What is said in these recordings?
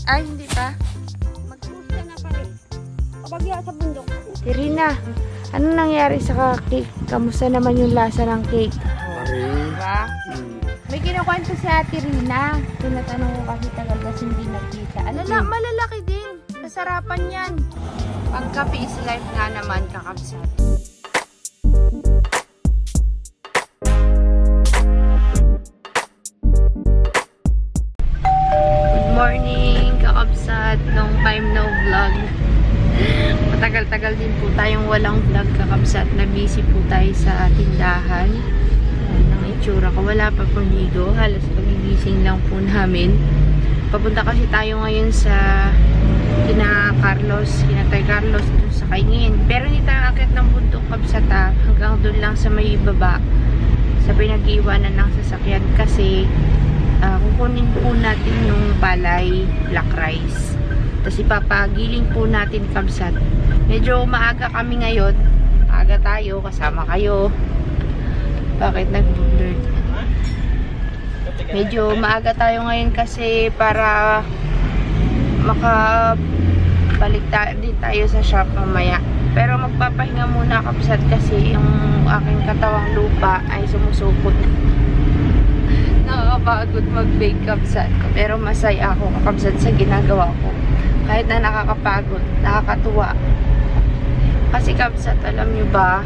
Ay, hindi pa. Magpusta na pa rin. Kapagya sa bundok. Tirina, ano nangyari sa cake? Kamusta naman yung lasa ng cake? Diba? May kinukwento si Ate Rina. Tinatanong ko kasi tagal kasi hindi nakita. Ano na, malalaki din. Masarapan yan. Pangkape is life nga naman, kakabsat. Good morning, kakabsat. Long time no vlog. Matagal-tagal din po tayong walang vlog, kakabsat, na busy po tayo sa tindahan. Ang itsura ko, wala pa pong ligo, halos pagigising lang po namin. Papunta kasi tayo ngayon sa kina Tay Carlos dun sa Kaingin. Pero hindi tayo akit ng bundok, kabsat, hanggang dun lang sa may baba sa pinag-iwanan ng sasakyan kasi kukunin po natin yung palay, black rice. Tapos ipapagiling po natin, kabsat. Medyo maaga kami ngayon. Maaga tayo, kasama kayo. Bakit nag-blurred? Medyo maaga tayo ngayon kasi para makabalik din tayo sa shop mamaya. Pero magpapahinga muna, kabsat, kasi yung aking katawang lupa ay sumusupot. Nakakapagod mag-bake, kabsat. Pero masaya ako, kabsat, sa ginagawa ko. Kahit na nakakapagod, nakakatuwa. Kasi, kabsat, alam nyo ba,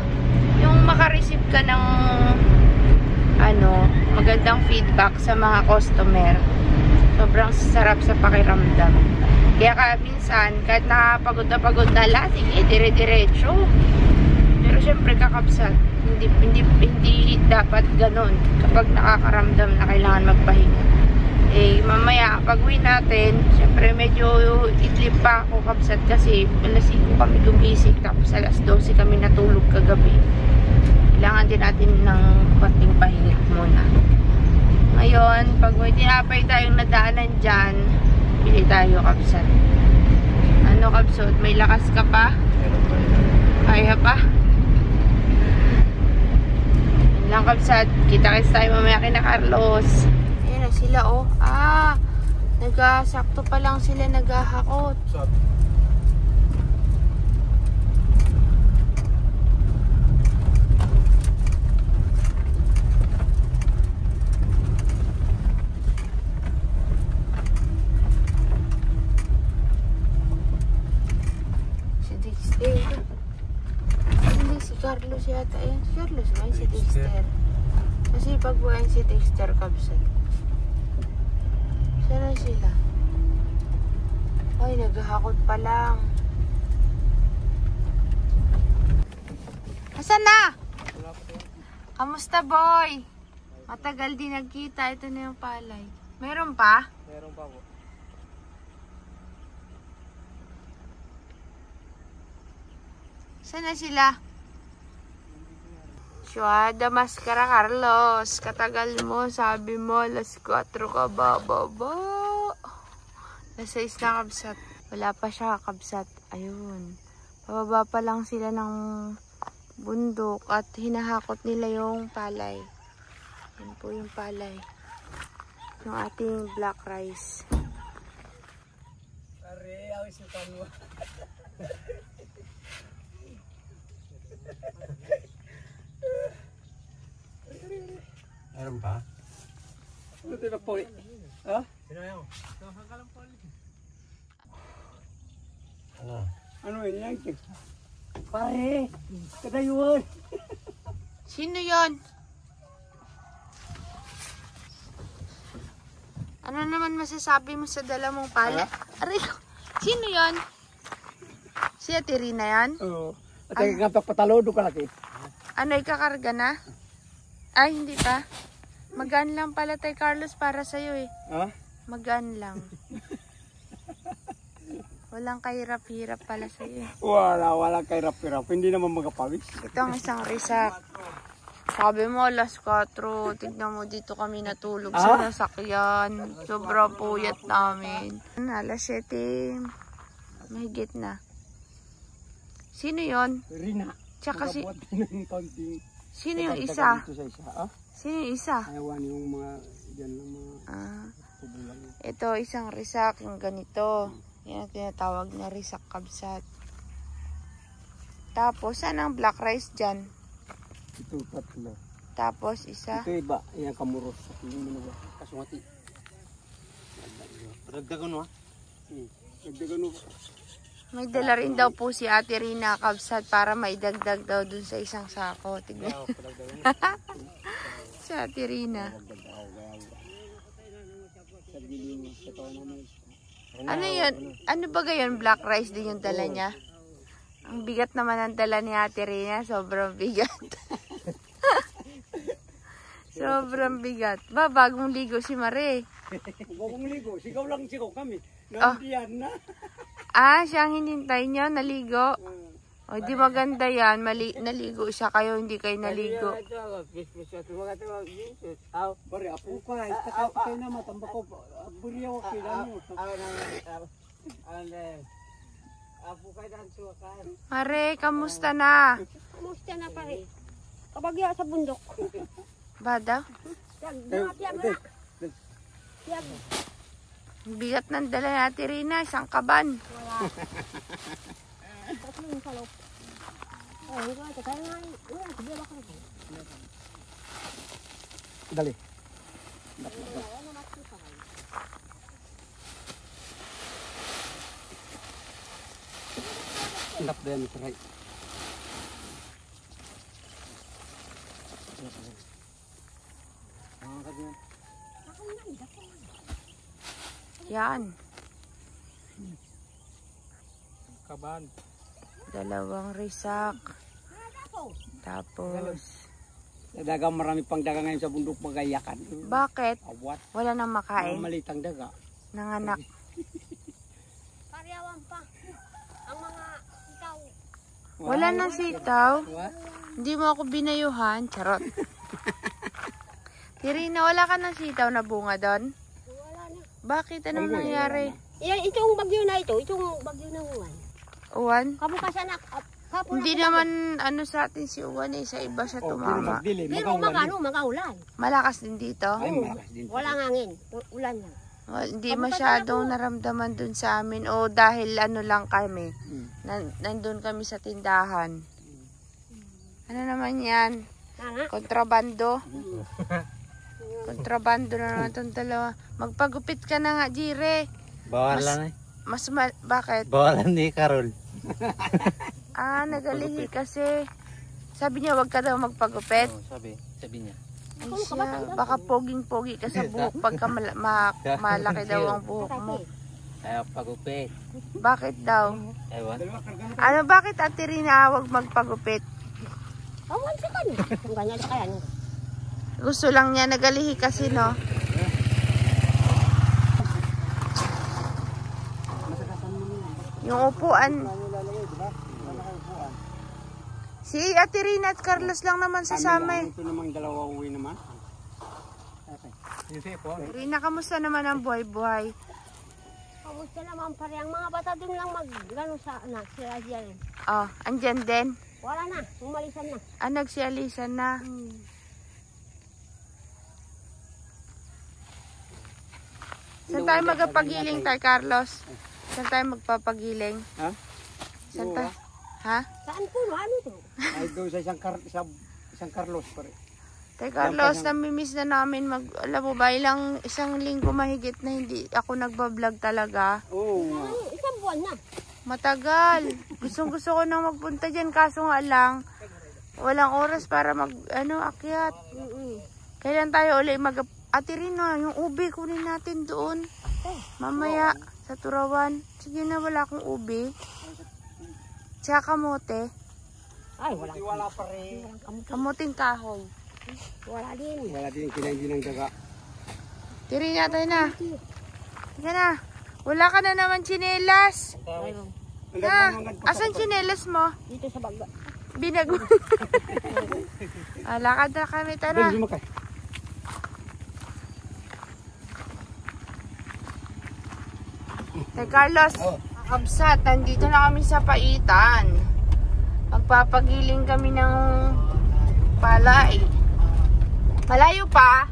yung makareceive ka ng magandang feedback sa mga customer, sobrang sarap sa pakiramdam. Kaya minsan, kahit nakapagod na la, sige, dire-diretso. Pero syempre, kakabsat, hindi dapat ganun kapag nakakaramdam na kailangan magpahinga. Eh, mamaya, pag-uwi natin, syempre medyo idlip pa ako, kabsat, kasi alas 5 kami gumising, tapos alas 12 kami natulog kagabi. Kailangan din natin ng konting pahinga muna. Ngayon, pag may tinapay tayong nadaanan dyan, pili tayo, kabsat. Ano, kabsat? May lakas ka pa? Kaya pa? Yan lang, kabsat. Kita-kits tayo mamaya kina Carlos. Ayan na sila, oh. Nagasakto pa lang sila naghahakot. Si Dexter. Hindi, si Carlos yata. Ayan, si Carlos ba? Si Dexter. Kasi pagbuhayin si Dexter, kabsat. Saan sila? Ay, naghahakot pa lang. Asan na? Kamusta, boy? Matagal din nagkita. Ito na yung palay. Meron pa? Meron pa po. Saan na sila? Syuada maskara, Carlos. Katagal mo, sabi mo, alas 4 ka bababa. Alas 6 na, kabsat. Wala pa siya, kabsat. Ayun. Pababa pa lang sila ng bundok at hinahakot nila yung palay. Yan po yung palay. Yung ating black rice. Pare, ako isutan mo. Meron pa? Ano na po? Ha? Sino yun? Ano? Ano yun yan? Pare, kadayuan. Sino yon? Ano naman masasabi mo sa dala mong pala? Aray, sino yon? Si Ate Rina yan? Oo. At ang kapapatalodo ka laki. Ano, ikakarga na? Ay, hindi pa. Magaan lang pala, Tay Carlos, para sa'yo eh. Ha? Magaan lang. Walang kahirap-hirap pala sa'yo eh. Wala kay rap-rap. Hindi naman magapawis. Ito ang isang risak. Sabi mo, alas 4. Tignan mo, dito kami natulog sa nasakyan. Sobra puyat namin. Alas 7. Mahigit na. Sino yon? Rina. Tsaka si... Konting... Sino yung isa? Sa isa. Ah? Sino yung isa? Ayawan yung mga... Diyan lang mga... Ito, isang risak, yung ganito. Yan ang tinatawag na risak kabsat. Tapos, saan ang black rice dyan? Ito tatlo. Tapos, isa. Ito iba, yan kamuros. Yung mga kasungati. Dagdagan mo, ha? Dagdagan mo. May dala rin daw po si Ate Rina kabsat para maidagdag daw dun sa isang sako. Tignan. Si Ate Rina. Ano yun? Ano ba gayon? Black rice din yung dala niya? Ang bigat naman ang dala ni Ate Rina. Sobrang bigat. Sobrang bigat. Ba, bagong ligo si Mare. Bagong ligo. Sigaw lang sigaw kami. Oh. Nandiyan na. Ah, siya ang hinintay niya, naligo. O, di maganda yan. Naligo siya kayo, hindi kayo naligo. Bari, apo ka. Ito kayo na matambak ko. Buri ako kailan mo. Mare, kamusta na? Kamusta na pare? Kabagyo sa bundok. Ba daw? Tiyag. Ang bigat ng dala ni Ate Rina, isang kaban. Wala. Tatlong salop. Ay, hindi ko ito. Kaya nga, wala. Kabila ka rin. Dali. Indap din ito rin. Yan. Kaban. Dalawang risak. Tapos, Dagang marami pang daga ngayon sa bundok magayakan. bakit? Awat. Wala nang makain Malitang daga. ng anak. Karyawan pa. Ang mga ikaw. Wala nang sitaw. What? Hindi mo ako binayuhan. Charot. Tirina, wala ka ng sitaw na bunga doon? Wala na. Bakit? Anong nangyari? Yan, itong bagyo na ito. Itong bagyo na uwan. Uwan? Kabukasan na. Kapon Hindi naman ano sa atin si Uwan eh. Sa iba siya tumama. pero magaulan. Malakas din dito. Ay, malakas din. Walang hangin. Ulan lang. Well, hindi masyadong naramdaman dun sa amin. O dahil ano lang kami. Nandun kami sa tindahan. Ano naman yan? Kontrabando. Kontrabando na naman itong dalawa. Magpagupit ka na nga, Jire. Bawalan eh. Bakit? Bawalan ni Carol. Ah, nagalihi kasi. Sabi niya, wag ka daw magpagupit. Oh, sabi niya. Ay siya, baka poging-pogi ka sa buhok pagka malaki daw ang buhok mo. Ayaw pagupit. Bakit daw? Ewan. Ano, bakit Ate Rina wag magpagupit? Awan siya ka niya. Kung ganyan siya kaya niya. Gusto lang niya, nagalihi kasi, no? Yung upuan. Si Ate Rina at Carlos lang naman sasama eh. Ito namang dalawa uwi naman. Rina, kamusta naman ang buhay-buhay? Kamusta naman pare. Ang mga bata dun lang mag-gano sa anak. Sila dyan. Oh, andyan din. Wala na. Umalisan na. Ah, nagsialisan na. Saan tayo magpapagiling tayo, Carlos? Saan tayo magpapagiling? Ha? Saan tayo? Ha? Saan po? Ano to? Ay, doon sa isang Carlos pare. Tay Carlos, namimiss na namin alam mo ba, isang linggo mahigit na hindi ako nagbablog talaga. Oo nga. Isang buwan na. Matagal. Gusto ko nang magpunta dyan, kaso nga lang, walang oras para akyat. Kailan tayo ulit Ate Rina, yung ubi kunin natin doon. Mamaya, sa Turawan. Sige na, wala akong ubi. Tsaka kamote. Ay, walang Wala pa rin. Kamuting kahoy. Wala din. Wala din kinain ng daga. Tiri na tayo na. Sige na. Wala ka na naman tsinelas. Na, asan tsinelas mo? Dito sa baga. Binag. Lakad na kami, tara. Hey Carlos, Kabsat, nandito na kami sa Paitan. Magpapagiling kami ng palay. Malayo pa?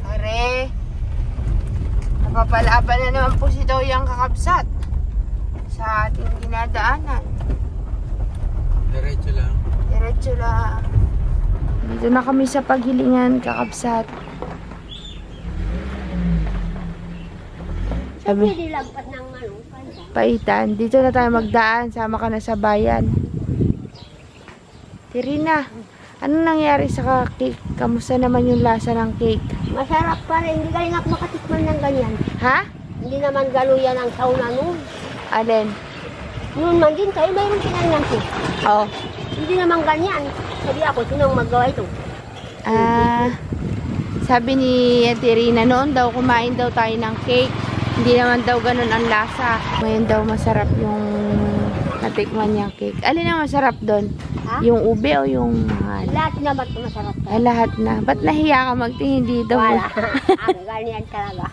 Are, Napapalaban na naman po si Doyang kakabsat sa ating dinadaanan. Diretso lang. Diretso lang. Dito na kami sa Paghilingan, kakabsat. Sabi, Pwede lampas ng ano, Paitan. Dito na tayo magdaan. Sama ka na sa bayan. Tirina, anong nangyari sa cake? Kamusta naman yung lasa ng cake? masarap pa rin. Hindi kayo makatikman ng ganyan. Ha? Hindi naman gano'n yan ang sauna noon. Alin? Noon man din kayo, mayroong pinangyang ko. Oh. Hindi naman ganyan. Sabi ako, sinong magawa ito? Sabi ni Tirina, noon daw kumain daw tayo ng cake. Hindi naman daw ganun ang lasa. Ngayon daw masarap yung natikman niyang cake. Alin ang masarap doon? Ha? Yung ube o yung Lahat naman masarap ka. lahat na. Ba't nahiya ka magtingin dito? Wala. Ang ganyan talaga.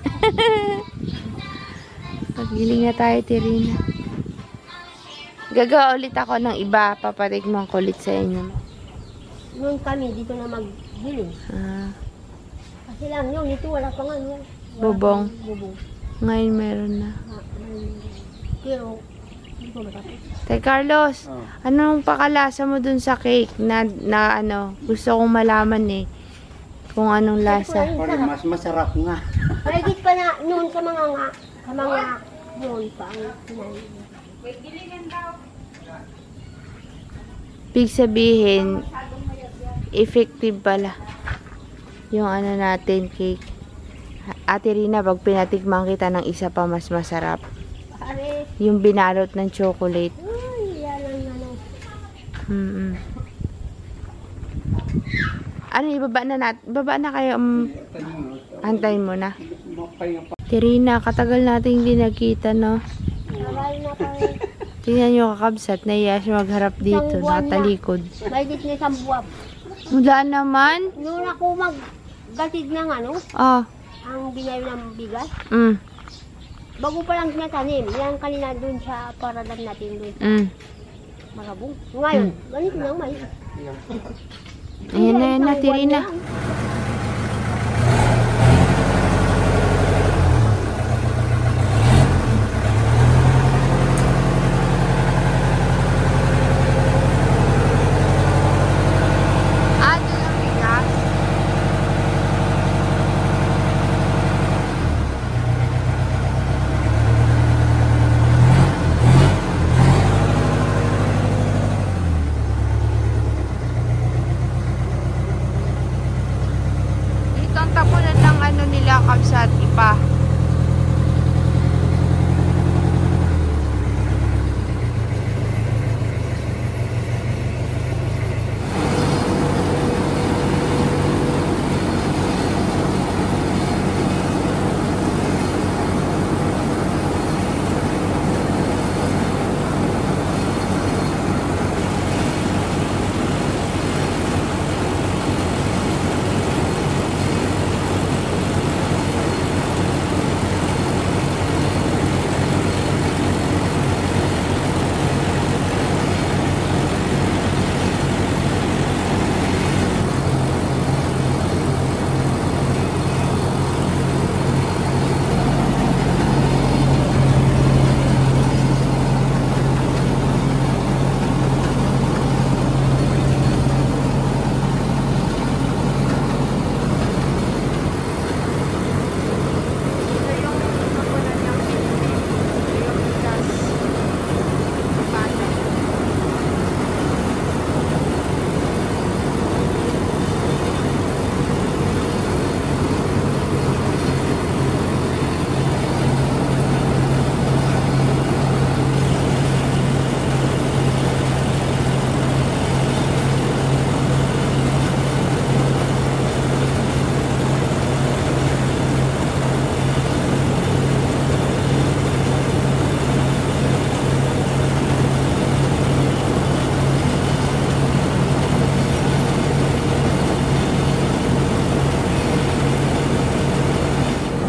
Paghiling na tayo, Tirina. Gagawa ulit ako ng iba. Papatikman ko ulit sa inyo. Noon kami, dito na maghiling. Kasi lang yun, ito wala pang ano. Wala Bubong. pang bubong. Ngayon meron na. Pero, hindi ko matapos. Tay Carlos, anong pakalasa mo dun sa cake na ano? Gusto kong malaman eh. Kung anong lasa. Parang mas masarap nga. Mahigit pa na noon sa mga noon pa ang sinabi. Big sabihin, effective pala yung ano natin cake. Ate Rina, pag pinatikman kita ng isa pa mas masarap. Pare, Yung binalot ng chocolate. ay, yan ang ano. Ano, ibaba na kayo. Antayin mo na. Mapahinga pa. Tirina, katagal natin hindi nagkita, no? Aral na tayo. Tingnan nyo kakabsat, nahiya siya magharap dito, Isang buwan na. nakatalikod. Mahigit na isang buwab. Wala naman. Noon ako maggatid ng ano, Oh, ang binayo ng bigas. Bago pa lang tinatanim. Yan kanina dun sa paradan natin dun sa Marabong. Ngayon, ganito lang may. Ayan na, Tirina. Dito ang tapunan ng ano nila, kabsat, ipa.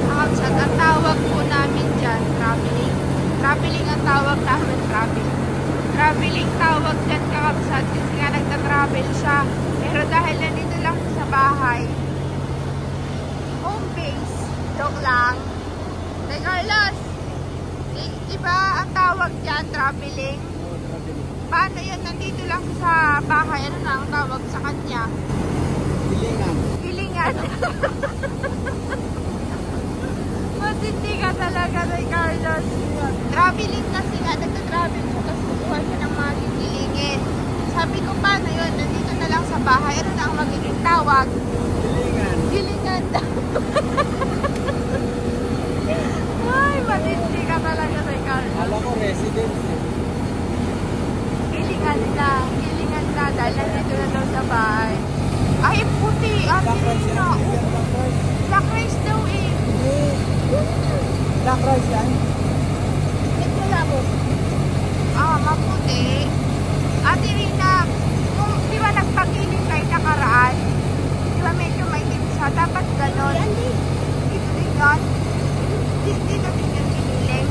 Kakabsat, ang tawag po namin dyan, traveling. Traveling ang tawag namin, traveling. Traveling tawag dyan, kakabsat, kasi nga nagta-travel siya. Pero dahil nandito lang sa bahay, home base, joke lang, Carlos, iba ang tawag dyan, traveling? Paano yun? Nandito lang sa bahay. Ano na ang tawag sa kanya? Hilingan. Hilingan. Matindi ka talaga kay Carlos. Traveling kasi nga. Nagka-travel ko kasi kukuha siya ng mga hihilingin. Sabi ko, paano yun? Nandito na lang sa bahay. Ano na ang magiging tawag? Hilingan. Hilingan daw. Ay, matindi ka talaga kay Carlos. Alam ko, residence. Hilingan na dahil nandito na daw sa bahay. Ay, puti, ate Rina. Black rice daw eh. Black rice yan? Ito labos. Maputi. Ate Rina, kung di ba nagpagiling kayo nakaraan, di ba medyo maitim siya, dapat ganon. Dito din yun. Dito din yung giniling.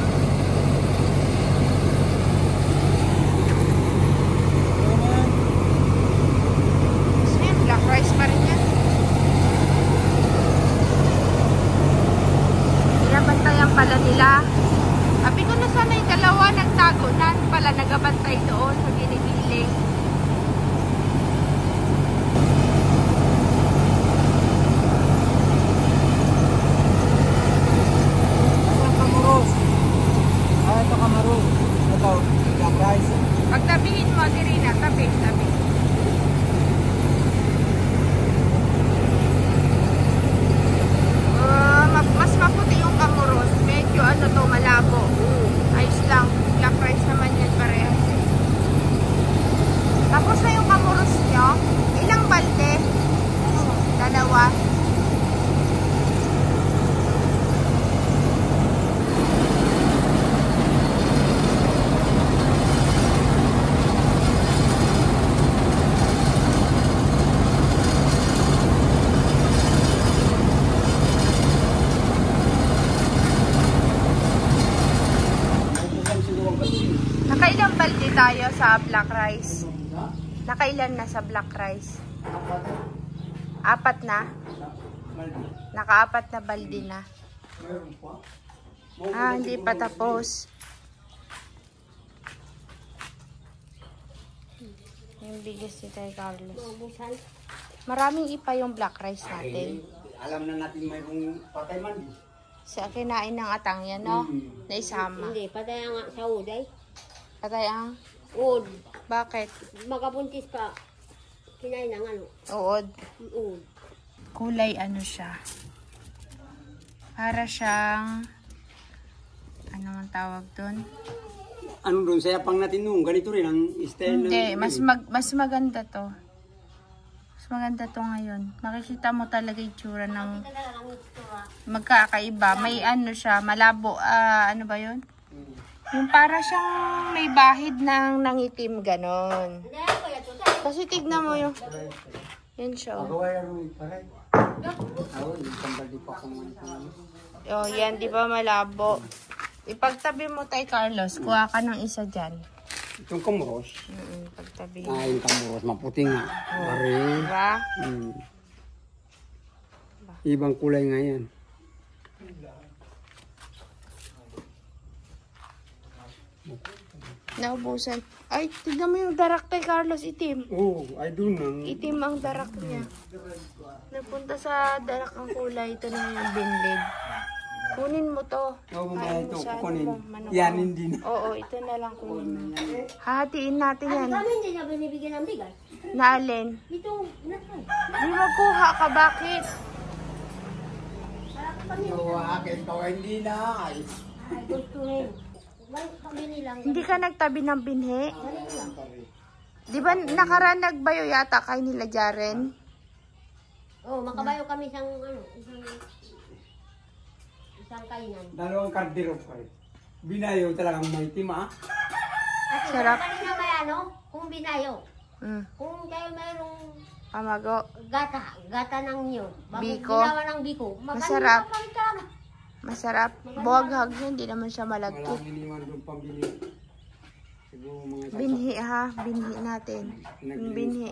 Black rice pa rin yan. Binabantayan pala nila. Sabi ko na sana yung dalawa nagtago na pala nagabantay doon sa ginigiling. Ito kamaros. Ito kamaros. Ito, black rice. Pagtabihin mo, Dirina, tabi. Mas maputi yung kamuros. Medyo ano to, malabo. Ayos lang. Black rice naman yan parehas. Tapos na yung kamuros nyo. Ilang balde? Dalawa. Nakailang balde tayo sa black rice? Nakailan na sa black rice? 4 na? Naka-4 na balde na. Hindi pa tapos. Yung biggest ni Tay Carlos. Maraming ipa yung black rice natin. Alam na natin mayroong patay man. Sa kinain ng atang yan, no? Na isama. Hindi, patay ang sa uday. Patay ang? Uod. Bakit? Magabuntis pa. Kinain ng ano? Uod. Uod. Kulay ano siya. Para siyang ano ang tawag doon? Ano doon? Saya pang natin nung ganito rin ang style. Hindi, mas maganda to. Mas maganda to ngayon. Makikita mo talaga yung tsura ng magkakaiba. May ano siya, malabo. Ano ba yun? Yung para siyang may bahid ng nangitim, ganon. Kasi tignan mo yung... Yan siya. Oh, yan, di ba malabo? Ipagtabi mo tayo, Carlos. Kuha ka ng isa dyan. Itong kamuros. Pagtabi. Yung kamuros. Maputi nga. Pare. Diba? Ibang kulay nga yan. Naubusan. Ay, tignan mo yung darak kay Carlos, itim. Oh, I do know. Itim ang darak niya. Napunta sa darak ang kulay. Ito na yung binlid. Kunin mo to. Oo, mamaya Kain mo ito. sa ano Kukunin. mo, manok Yan, mo. hindi na. Oo, ito na lang kunin mo. Hahatiin natin yan. Kami hindi na binibigyan ng bigas. Naalin. Dito, nasaan? Di magkuha ka, bakit? Yung akin to, hindi na. Ay, gustuhin. Pabili lang. Hindi ka nagtabi ng binhi? Balik lang. Di ba nakaraan nagbayo yata kay nila Jaren? Oh, makabayo kami isang kainan. Dalawang kardero pa rin. Binayo talagang may tima. Sarap. Kanina may ano? Kung binayo. Mm. Kung kayo mayroong Pamago. gata ng niyo. Biko. Ginawa ng biko. Masarap. Maganda. Masarap. Buwaghag niya, hindi naman siya malagkit. Walang iniwan doon pambili. Siguro mga Binhi ha, binhi natin. Yung binhi.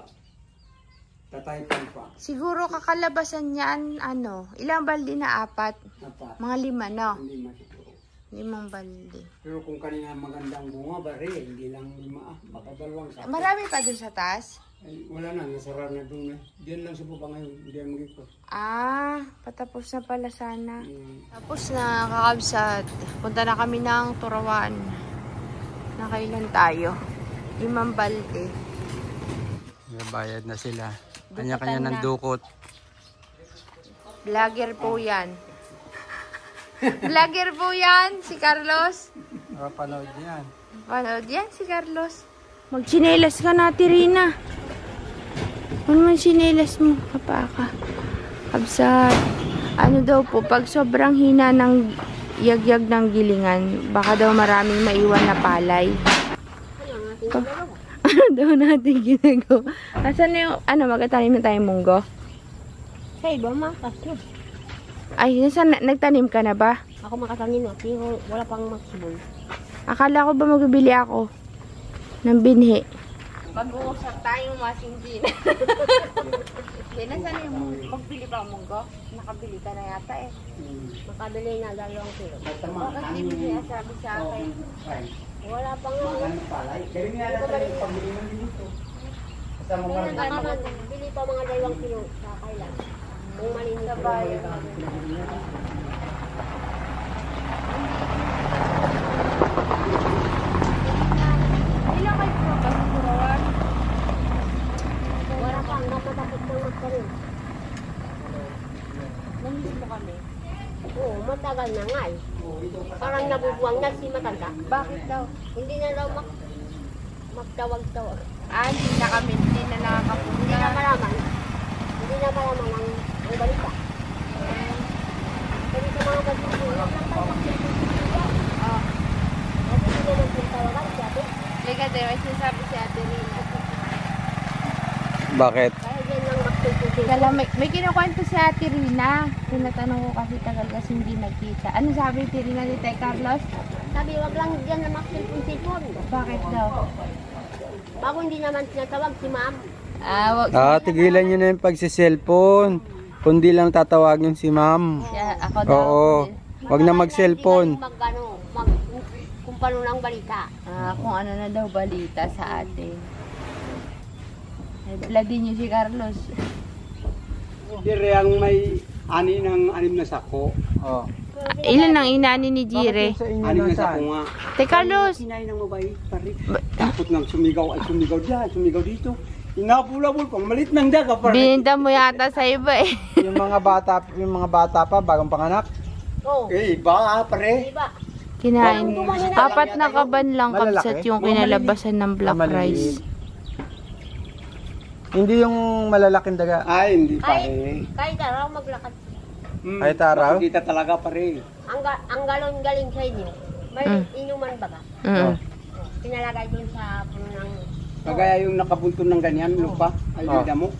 tataypan pa. Siguro kakalabasan niyan, ano, ilang balde na 4? Apat. Mga 5, no? Hindi masiguro. 5 balde. Pero kung kanina magandang bunga, bare, hindi lang 5, baka 2 sako. Marami pa dun sa taas? Ay, wala na, nasara na doon. Diyan lang sa baba ngayon, hindi ang magiging. Ah, patapos na pala sana. Tapos na, kakabsat. Punta na kami ng Turawan. Nakailan tayo? 5 balde. Bayad na sila. Kanya-kanya ng dukot. Vlogger po yan. Vlogger po yan, si Carlos. Panood yan. Panood yan, si Carlos. Magchinelas ka na, Tirina. Ano man chinelas mo, kapaka. Kabsat. Ano daw po, pag sobrang hina ng yagyag ng gilingan, baka daw maraming maiwan na palay. Ano daw natin ginagawa? Asan na yung, magtatanim na tayong munggo? Sa iba, makas yun. Ay, nagtanim ka na ba? Ako makatanim na, pero wala pang maksibol. Akala ko ba magbibili ako ng binhi? Mag-uusap tayong masingin. Hindi, nasaan yung magbili pa ang munggo? Nakabili ka na yata eh. Makabili na 2 kilo. Bakit di mo siya sabi sa akin? Wala pang ano. Bili pa mga 2 kilo sa kailan. Kung malinis Sa bayan. Ilang kayo po ba sa Turawan? wala pang napatapos ng magkaroon. Namiss mo kami. Oo, matagal na nga eh. Parang nabubuwang na si matanda. Bakit daw? Hindi na daw magtawag-tawag. Hindi na kami, hindi na nakakapunta. Hindi na malaman. Hindi na malaman ang balita. Kasi sa mga balita, wala lang tayo magtawag. Kasi hindi na magtawagan si ate. Liga din, may sinasabi si Ate Rina. Bakit? Dahil yan lang magtawag. Kala, may kinukwento si Ate Rina. Tinatanong ko kasi tagal kasi hindi nagkita. Ano sabi Ate Rina ni Tay Carlos? Sabi, wag lang dyan na mag-cellphone. Bakit daw? Bago hindi naman tinatawag si ma'am. Tigilan nyo na yung pagsiselfon. Kundi lang tatawagin si ma'am. Ako daw. Oo. Wag na mag-cellphone. Kung paano ng balita. Kung ano na daw balita sa atin. Bloody niyo si Carlos. Dire ang may 6 na sako. Oh. Ilan ang inani ni Jire? 6 na sako nga. Tay Carlos! Sinay ng mabait pare. Takot nang sumigaw dyan, sumigaw dito. Inabulabul pang malit ng daga pare. Bininda mo yata sa iba eh. yung mga bata pa bagong panganak. Oo. Iba pare. Diba? Kinain. 4 na kaban lang kabsat yung kinalabasan ng black rice. Hindi yung malalaking daga. Ay, hindi pare. Kahit araw maglakad. Kahit araw? Kita talaga pare. Ang galon galing sa inyo. May inuman ba ka? Pinalagay dun sa puno ng... Kagaya yung nakabunton ng ganyan, lupa, ay damo.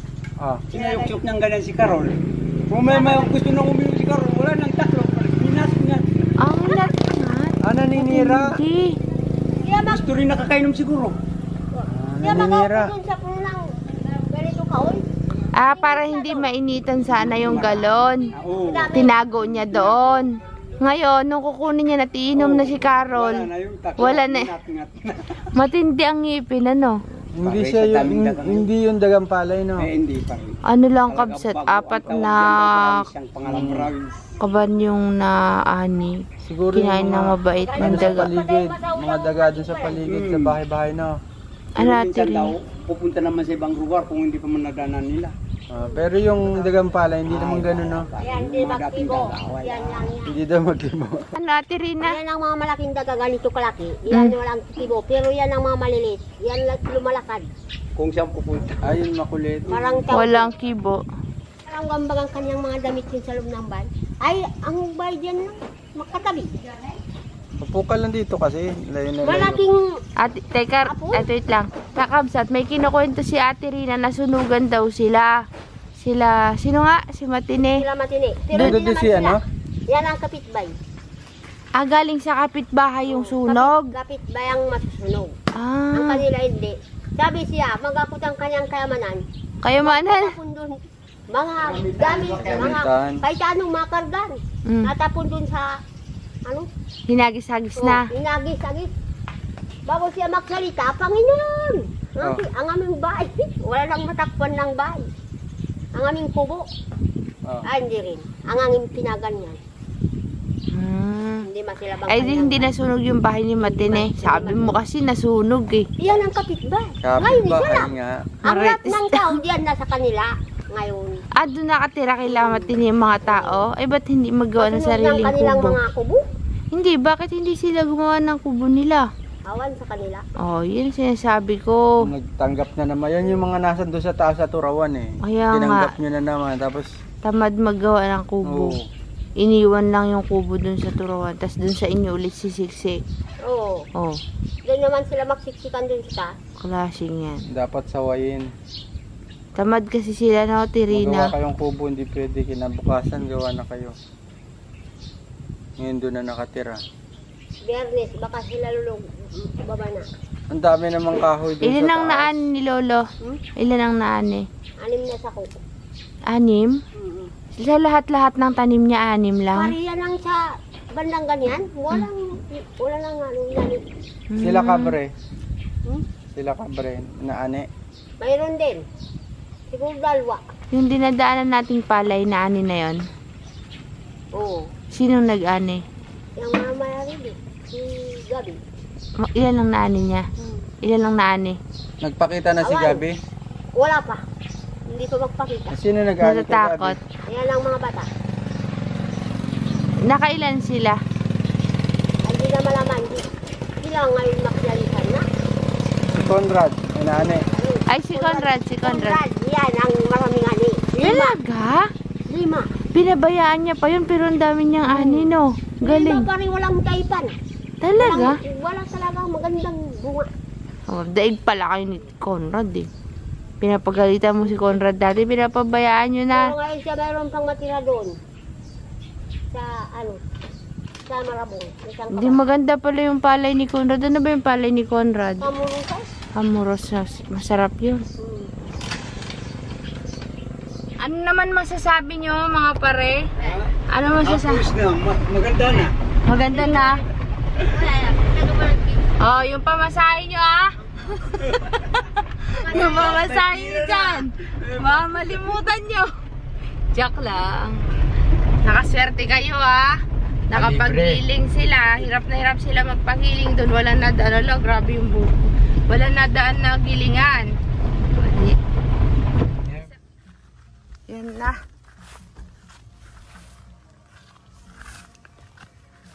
Sinayok-yok ng ganyan si Carol. Kung may gusto na uminom si Carol, wala nang taklo. Pinas niya. Ang lahat. Naninira. Hindi. Gusto rin nakakainom siguro. Kaya mag-ako dun sa puno ng ganito kaon. Para hindi mainitan sana yung galon. Oo. Tinago niya doon. Ngayon, nung kukunin niya na iinom na si Carol, wala na. Matindi ang ngipin, ano? Hindi siya hindi yung dagang palay, no? Hindi pa rin. Ano lang kabsat, 4 na kaban yung naani. Siguro Kinain ng mabait ng daga. Mga daga dun sa paligid, sa bahay-bahay, no? Ano natin? Pupunta naman sa ibang lugar kung hindi pa man nadanan nila. Pero yung dagang palay, hindi naman ganun, no? Yan, hindi magkibo. Yan lang yan. Hindi daw magkibo. Ano Ate Rina? Yan ang mga malaking daga ganito kalaki. Yan walang kibo. Pero yan ang mga maliliit. Yan lumalakad. Kung saan pupunta. Ayun, makulit. Marang tao. Walang kibo. Parang gambagang kanyang mga damit yun sa loob ng van. Ay, ang bahay dyan lang. Makatabi. Pupukal lang dito kasi. Layo. Malaking... Ate, teka, wait lang. Kakabsat, may kinukwento si Ate Rina na sunugan daw sila. Sino nga? Si Matine. Sila matini. Pero Doon hindi naman si sila. ano? Yan ang kapitbay. Galing sa kapitbahay yung sunog. Kapitbay ang masusunog. Ang Ah, kanila hindi. Sabi siya, magakot ang kanyang kayamanan. kayamanan. Natapon dun, mga gamit, mga kahit anong makargan. Natapon dun sa, Hinagis-hagis na. Hinagis-hagis. Bago siya magsalita, Panginoon! Ang aming bahay. Wala nang matakpan ng bahay. Ang aming kubo. Hindi rin. Ang aming pinaganyan. Hindi masilabang Ay, hindi nasunog yung bahay ni Matine. Sabi mo kasi nasunog eh. Yan ang kapitbahay. Ngayon isa lang. nga. Ang lahat ng tao diyan nasa kanila. Ngayon. Doon nakatira kay Matine yung mga tao. Ay, ba't hindi magawa ng sariling kanilang kubo? mga kubo. Hindi, bakit hindi sila gumawa ng kubo nila? Awan sa kanila. Yun sinasabi ko. Nagtanggap na naman. Yan yung mga nasa doon sa taas sa Turawan eh. Kaya Tinanggap nga. nyo na naman. Tapos, Tamad maggawa ng kubo. oo. Iniwan lang yung kubo dun sa Turawan. Tapos dun sa inyo ulit sisiksik. Oo. Oh, Doon naman sila magsiksikan dun sa taas. klaseng yan. Dapat sawayin. Tamad kasi sila na Magawa Tirina. kayong kubo, hindi pwede. Kinabukasan, gawa na kayo. Ngayon doon na nakatira. Biyernes, baka sila lulog. Baba na. Ang dami namang kahoy doon Ilan sa ang taas. naani ni Lolo? Ilan ang naani? 6 na sa kuko. 6? Sa lahat-lahat ng tanim niya, 6 lang? Pariya lang sa bandang ganyan. Wala lang ano yan. Sila kabre. Hmm? Sila kabre. Naane. Mayroon din. Siguro 2. Yung dinadaanan nating palay, naani na yon. Oo. Sinong nag-ani? Yung mga mayari din. Si Gabi. Ilan ang naani niya? Ilan ang naani? Nagpakita na si Awan. Gabi. Wala pa. Hindi pa magpakita. Sino nag-aani kay Natatakot. Gabi? Ayan ang mga bata. Nakailan sila? Hindi na malaman. Sila ngayon makyalisan na. Si Conrad. Naane. Ay, si Conrad. Yan ang maraming ani. 5. Talaga? 5. Pinabayaan niya pa yun, pero ang dami niyang ani, no? Galing. Pa rin walang taipan. Talaga? Wala talagang magandang bunga. Daig pala kayo ni Conrad eh. Pinapagalitan mo si Conrad dati, pinapabayaan nyo na. Pero ngayon siya mayroon pang matira doon. Sa sa Marabong. Hindi maganda pala yung palay ni Conrad. Ano ba yung palay ni Conrad? Kamurusas. Amoros na. Masarap yun. Ano naman masasabi nyo mga pare? Ano masasabi? Maganda na. Maganda na. Oh, yung pamasahe nyo ah. Yung pamasahe nyo dyan. Baka malimutan nyo. Joke lang. Nakaswerte kayo ah. Nakapaghiling sila. Hirap na hirap sila magpaghiling doon. Wala na daan. Ala, grabe yung buko. Wala na daan na gilingan. Yan na.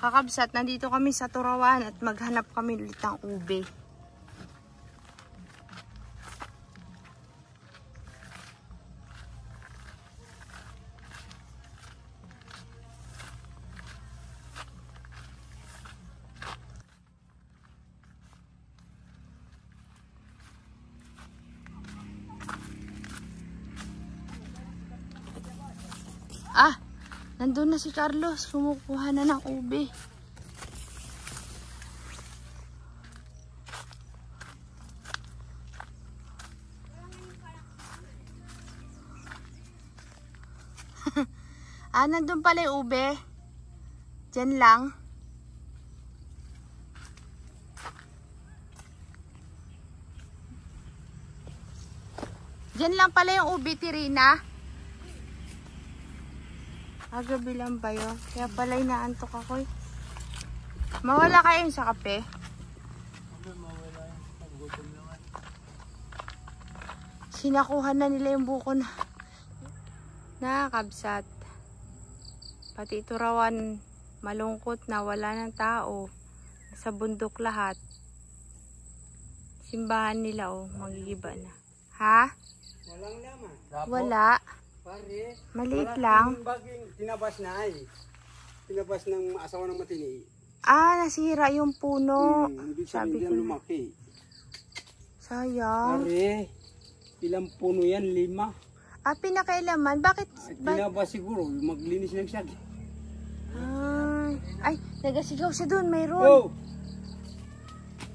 Kakabsat, nandito kami sa Turawan at maghanap kami ulit ng ube. Nandun na si Carlos, kumukuha na ng ube. Nandun pala yung ube. Diyan lang. Diyan lang pala yung ube, Tirina. Gabi lang ba yun? Kaya pala inaantok ako eh. Mawala kayo sa kape? Sinakuha na nila yung buko na nakakabsat. Pati Turawan malungkot na wala ng tao. Sa bundok lahat. Simbahan nila magigiba na. Ha? Walang naman. Wala. Pare, Maliit lang. baging tinabas na ay. Tinabas ng asawa ng Matini. Nasira yung puno. Sabi ko lumaki. Sayang. Pare, ilang puno yan? 5. Pinakailaman. Bakit? Tinabas siguro, maglinis ng siyag. Ay, nagasigaw siya doon. Mayroon. Oh!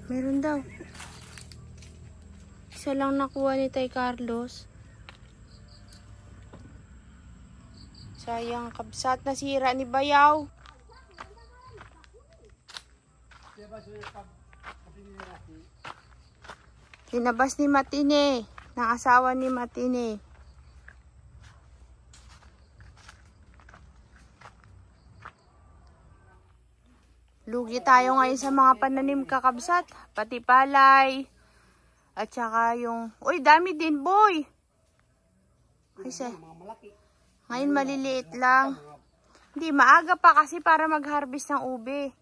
Meron daw. Isa lang nakuha ni Tay Carlos. Sayang, kabsat, nasira ni Bayaw. Tinabas ni Matine, ng asawa ni Matine. Lugi tayo ngayon sa mga pananim kakabsat, pati palay, at saka yung, uy, dami din, boy! Kasi, ngayon maliliit lang. Hindi, maaga pa kasi para mag-harvest ng ube.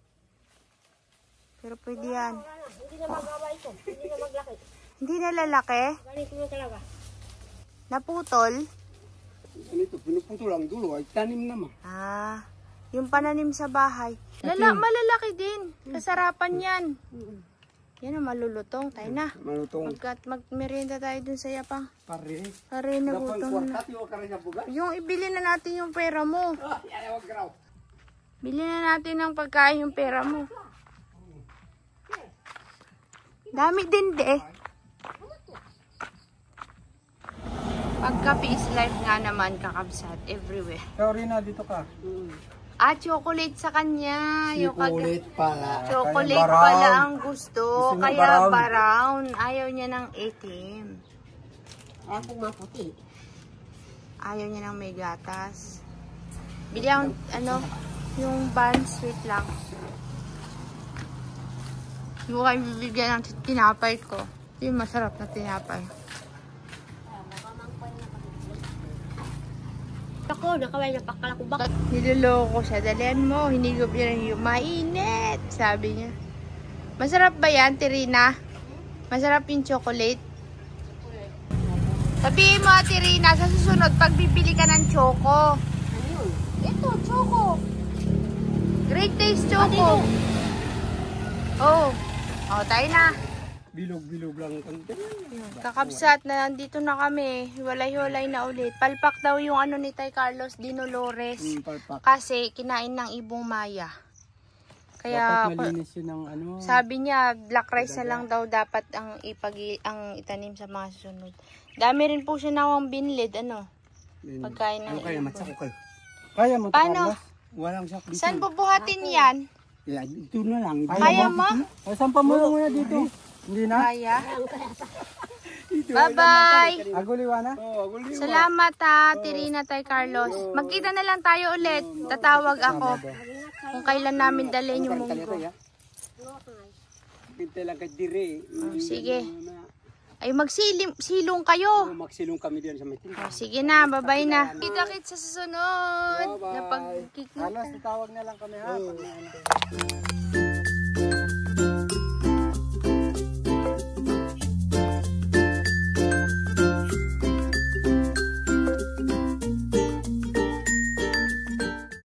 Pero pwede yan. Hindi na magawa ito. Hindi na maglaki. Hindi na lalaki? Ganito na talaga. Naputol? Ganito, pinuputo lang dulo, ay tanim naman. Ah, yung pananim sa bahay. Malalaki din. Kasarapan yan. Yan ang malulutong. Tayo na. Malutong. Magmerienda tayo dun sa yapang. Pare. Pare na gutom na. Yung ibili na natin yung pera mo. Bili na natin ng pagkain yung pera mo. Dami din de. Pagka peace life nga naman kakabsat everywhere. Sorry na, dito ka. Ah, chocolate sa kanya. Chocolate pala. Chocolate pala ang gusto. Gusto niya Kaya brown. brown. Ayaw niya ng itim. Ako maputi. Ayaw niya ng may gatas. Bili ang, yung buns, sweet lang. Hindi ko kayo bibigyan ng tinapay ko. Yung masarap na tinapay. Ako, nakaway na pakala ko baka. Niloloko siya. Dalian mo. Hinigop niya ng yung mainit. Sabi niya. Masarap ba yan, Tirina? Masarap yung chocolate? Sabihin mo, Tirina, sa susunod, pag bibili ka ng choco. Ano yun? Ito, choco. Great taste choco. Oh. Oh, tayo na. Bilog-bilog lang. Kakabsat na nandito na kami. Hiwalay-hiwalay na ulit. Palpak daw yung ni Tay Carlos Dinolores. Palpak. Kasi kinain ng ibong maya. Kaya Dapat malinis yun ng sabi niya black rice na lang daw dapat ang itanim sa mga susunod. Dami rin po siya nawang binlid pagkain ng kaya ibon. matsakukal? Kaya mo Paano? Walang sak dito. Saan bubuhatin yan? Ito na lang. Kaya mo? Ay, saan pa mo lang dito? Hindi na? Kaya. Bye-bye! Aguliwa na? Oo, aguliwa. Salamat ha, Tirina, Tay Carlos. Magkita na lang tayo ulit. Tatawag ako kung kailan namin dalhin yung munggo. Pintay lang ka dire. Sige. Ay, magsilong kayo. Magsilong kami diyan sa meeting. Sige na, bye-bye na. Kita-kit sa susunod. Bye-bye. Napagkikita. Carlos, tatawag na lang kami ha.